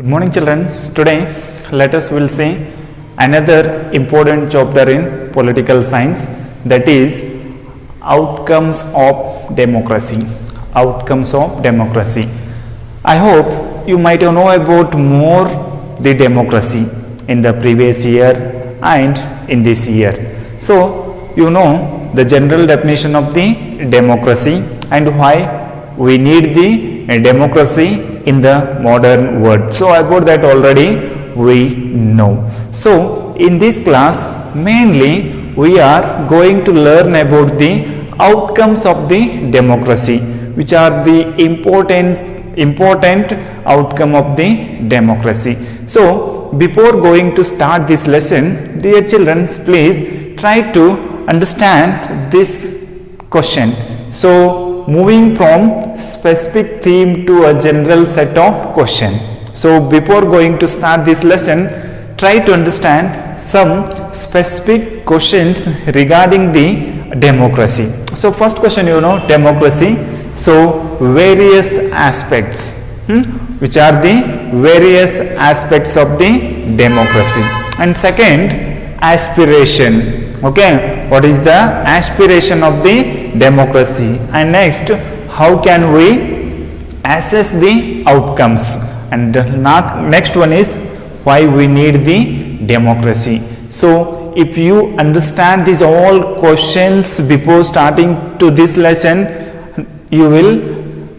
morning children. Today let us will see another important chapter in political science, that is outcomes of democracy. Outcomes of democracy. I hope you might know about more the democracy in the previous year and in this year. So you know the general definition of the democracy and why we need the democracy in the modern world. So about that already we know. So in this class mainly we are going to learn about the outcomes of the democracy, which are the important outcome of the democracy. So before going to start this lesson, dear children, please try to understand this question. So moving from specific theme to a general set of question. So before going to start this lesson, try to understand some specific questions regarding the democracy. So first question, you know, democracy. So various aspects, which are the various aspects of the democracy. And second, aspiration. Okay, what is the aspiration of the democracy? And next, how can we assess the outcomes? And next one is why we need the democracy. So if you understand these all questions before starting to this lesson, you will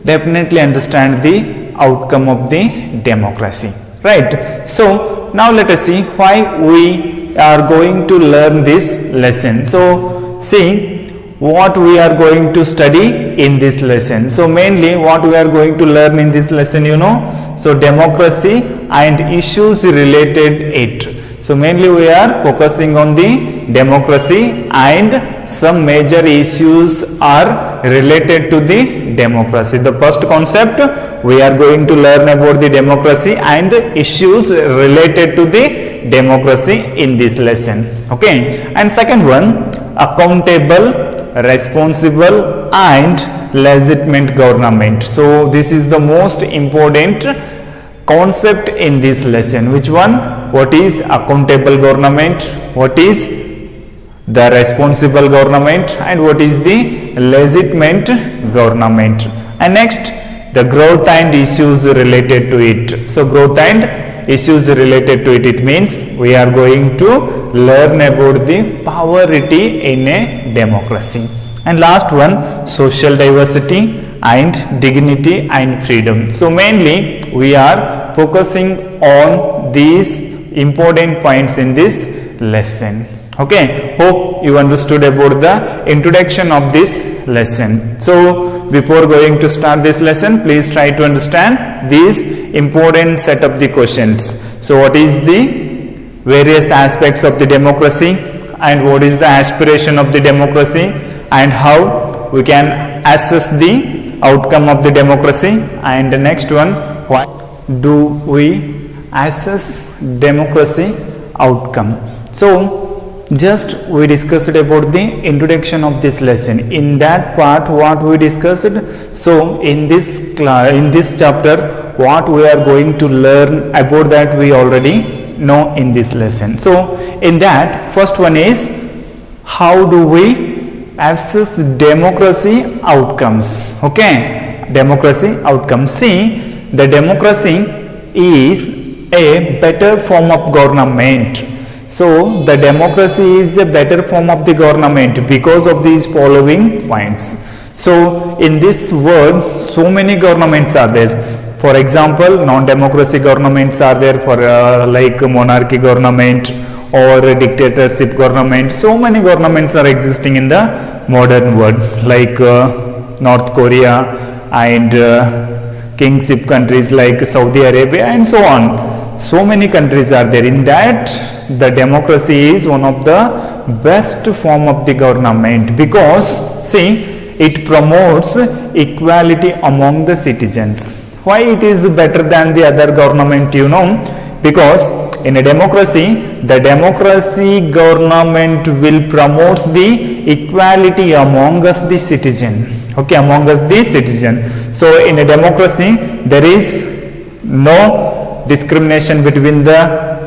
definitely understand the outcome of the democracy, right? So now let us see why we are going to learn this lesson. So see what we are going to study in this lesson. So mainly what we are going to learn in this lesson, you know, so democracy and issues related it. So mainly we are focusing on the democracy and some major issues are related to the democracy. The first concept, we are going to learn about the democracy and issues related to the democracy in this lesson. Okay. And second one, accountable, responsible and legitimate government. So this is the most important concept in this lesson. Which one? What is accountable government? What is the responsible government? And what is the legitimate government? And next, the growth and issues related to it. So growth and issues related to it, it means we are going to learn about the poverty in a democracy. And last one, social diversity and dignity and freedom. So mainly we are focusing on these important points in this lesson. Okay, hope you understood about the introduction of this lesson. So before going to start this lesson, please try to understand these important set of the questions. So what is the various aspects of the democracy and what is the aspiration of the democracy and how we can assess the outcome of the democracy, and the next one, why do we assess democracy outcome. So just we discussed about the introduction of this lesson. In that part what we discussed, so in this class, in this chapter, what we are going to learn about that we already know in this lesson. So in that, first one is how do we assess democracy outcomes. Okay, democracy outcomes. See, the democracy is a better form of government. So the democracy is a better form of the government because of these following points. So in this world, so many governments are there. For example, non-democracy governments are there, for like monarchy government or dictatorship government. So many governments are existing in the modern world, like North Korea and kingship countries like Saudi Arabia and so on. So many countries are there. In that, the democracy is one of the best form of the government because see, it promotes equality among the citizens. Why it is better than the other government, you know? Because in a democracy, the democracy government will promote the equality among us the citizen. Okay, among us the citizen. So in a democracy, there is no discrimination between the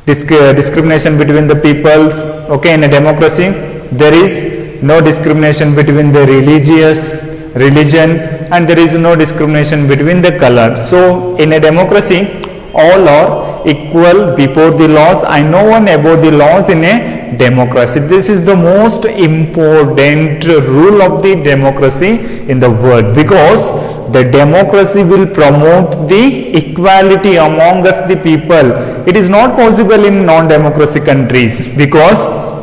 discrimination between the peoples. Okay, in a democracy there is no discrimination between the religion, and there is no discrimination between the color. So in a democracy all are equal before the laws and no one above the laws in a democracy. This is the most important rule of the democracy in the world, because the democracy will promote the equality among us the people. It is not possible in non-democracy countries, because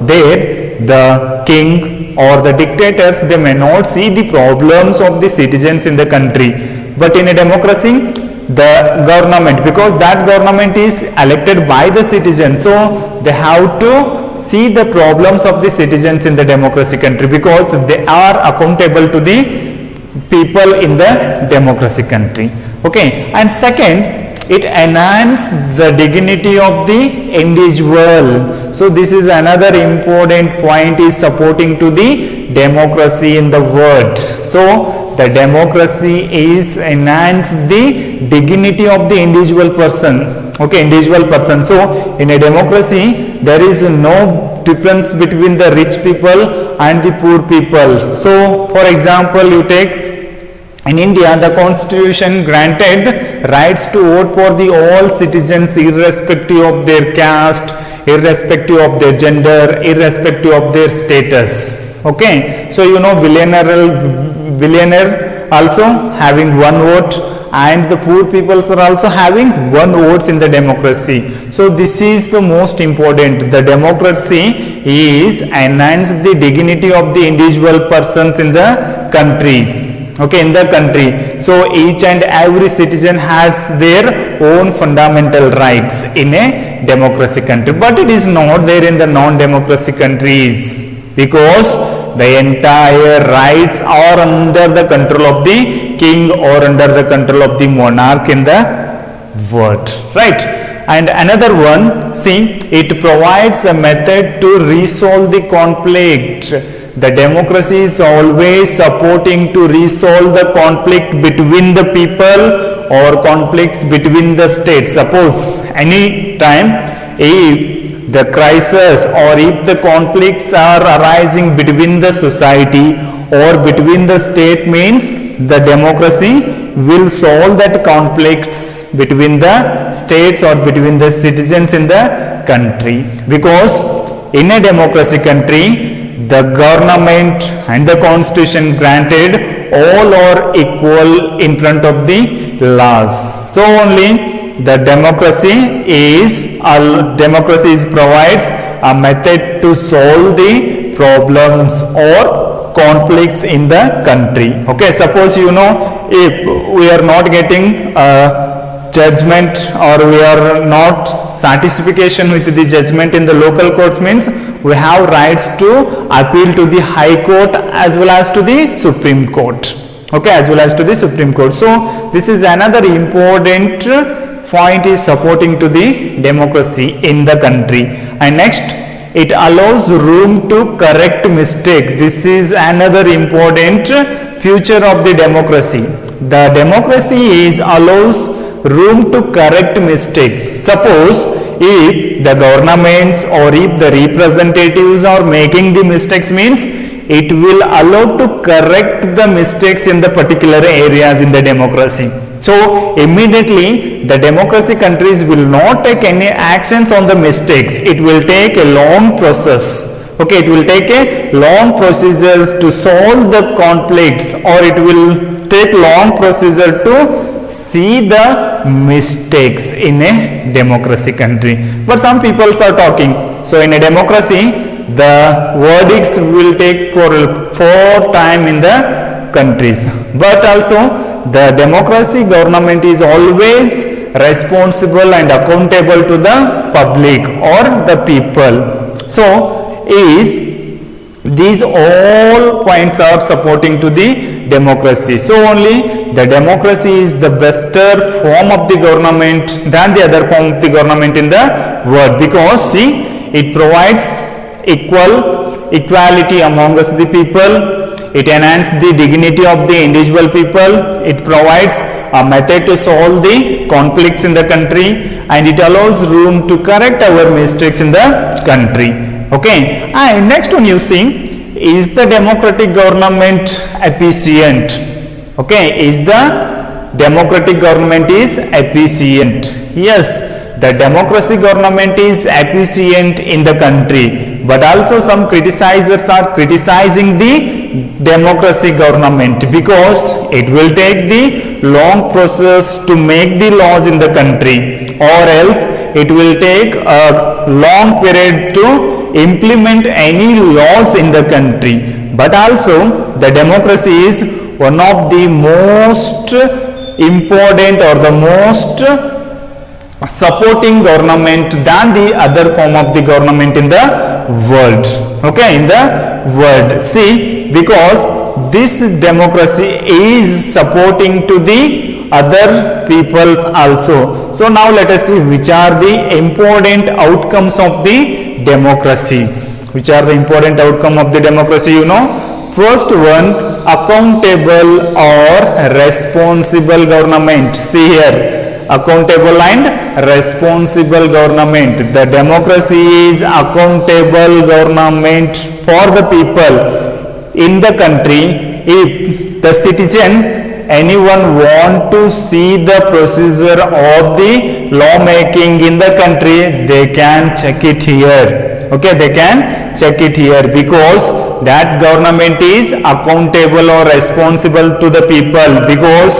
there the king or the dictators, they may not see the problems of the citizens in the country. But in a democracy, the government, because that government is elected by the citizens, so they have to see the problems of the citizens in the democracy country, because they are accountable to the people in the democracy country. Okay, and second, it enhances the dignity of the individual. So this is another important point, is supporting to the democracy in the world. So the democracy is enhance the dignity of the individual person. Okay, individual person. So in a democracy there is no difference between the rich people and the poor people. So for example, you take in India, the constitution granted rights to vote for the all citizens irrespective of their caste, irrespective of their gender, irrespective of their status. Okay, so you know billionaire also having one vote, and the poor people are also having one vote in the democracy. So this is the most important. The democracy is enhance the dignity of the individual persons in the countries. Okay, in the country. So each and every citizen has their own fundamental rights in a democracy country, but it is not there in the non-democracy countries, because the entire rights are under the control of the king or under the control of the monarch in the world, right? And another one, see, it provides a method to resolve the conflict. The democracy is always supporting to resolve the conflict between the people or conflicts between the states. Suppose any time if the crisis or if the conflicts are arising between the society or between the state, means the democracy will solve that conflicts between the states or between the citizens in the country, because in a democracy country the government and the constitution granted all are equal in front of the laws. So only the democracy provides a method to solve the problems or conflicts in the country. Okay, suppose you know, if we are not getting judgment or we are not satisfaction with the judgment in the local court, means we have rights to appeal to the High Court as well as to the Supreme Court. Okay, as well as to the Supreme Court. So this is another important point, is supporting to the democracy in the country. And next, it allows room to correct mistake. This is another important feature of the democracy. The democracy allows room to correct mistake. Suppose if the governments or if the representatives are making the mistakes, means it will allow to correct the mistakes in the particular areas in the democracy. So immediately the democracy countries will not take any actions on the mistakes. It will take a long process. Okay, it will take a long procedure to solve the conflicts, or it will take long procedure to see the mistakes in a democracy country. But some people are talking, so in a democracy the verdicts will take for time in the countries, but also the democracy government is always responsible and accountable to the public or the people. So these all points are supporting to the democracy. So only the democracy is the better form of the government than the other form of the government in the world, because see, it provides equality among us the people, it enhances the dignity of the individual people, it provides a method to solve the conflicts in the country, and it allows room to correct our mistakes in the country. Okay, and next one you see, is the democratic government efficient? Okay, is the democratic government is efficient? Yes, the democracy government is efficient in the country, but also some criticizers are criticizing the democracy government because it will take the long process to make the laws in the country, or else it will take a long period to implement any laws in the country. But also the democracy is one of the most important or the most supporting government than the other form of the government in the world. Okay, in the world. See, because this democracy is supporting to the other peoples also. So now let us see which are the important outcomes of the democracies. Which are the important outcome of the democracy, you know? First one, accountable or responsible government. See here, accountable and responsible government. The democracy is accountable government for the people in the country. If the citizen, anyone want to see the procedure of the lawmaking in the country, they can check it here. Okay, they can check it here because that government is accountable or responsible to the people, because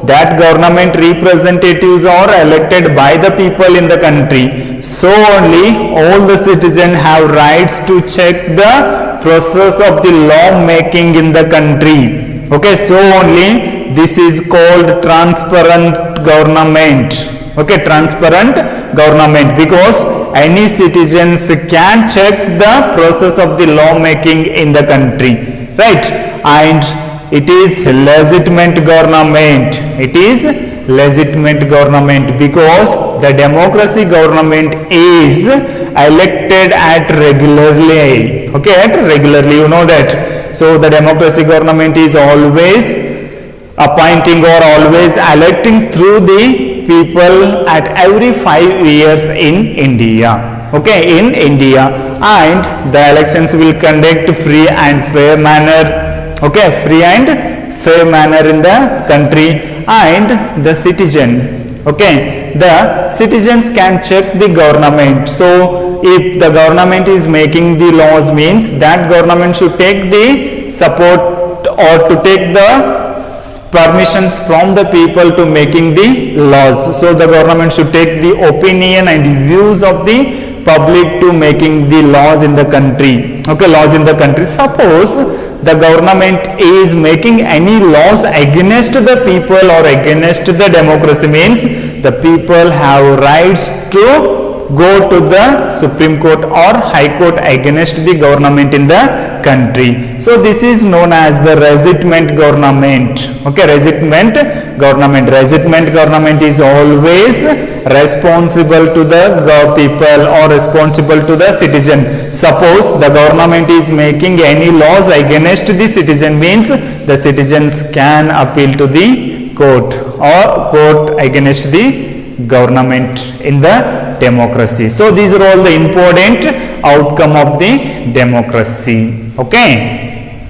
that government representatives are elected by the people in the country. So only all the citizens have rights to check the process of the law making in the country. Okay, so only this is called transparent government. Okay, transparent government, because any citizens can check the process of the law making in the country, right? And it is legitimate government. It is legitimate government because the democracy government is elected at regularly. Okay, at regularly, you know that. So the democracy government is always appointing or always electing through the people at every 5 years in India. Okay, in India, and the elections will conduct free and fair manner. Okay, free and fair manner in the country, and the citizen. Okay, the citizens can check the government. So if the government is making the laws, means that government should take the support or to take the permissions from the people to making the laws. So the government should take the opinion and views of the public to making the laws in the country. Okay, laws in the country. Suppose the government is making any laws against the people or against the democracy, means the people have rights to go to the Supreme Court or High Court against the government in the country. So this is known as the legitimate government. Okay, legitimate government. Legitimate government is always responsible to the people or responsible to the citizen. Suppose the government is making any laws against the citizen, means the citizens can appeal to the court or court against the government in the democracy. So these are all the important outcome of the democracy. Okay.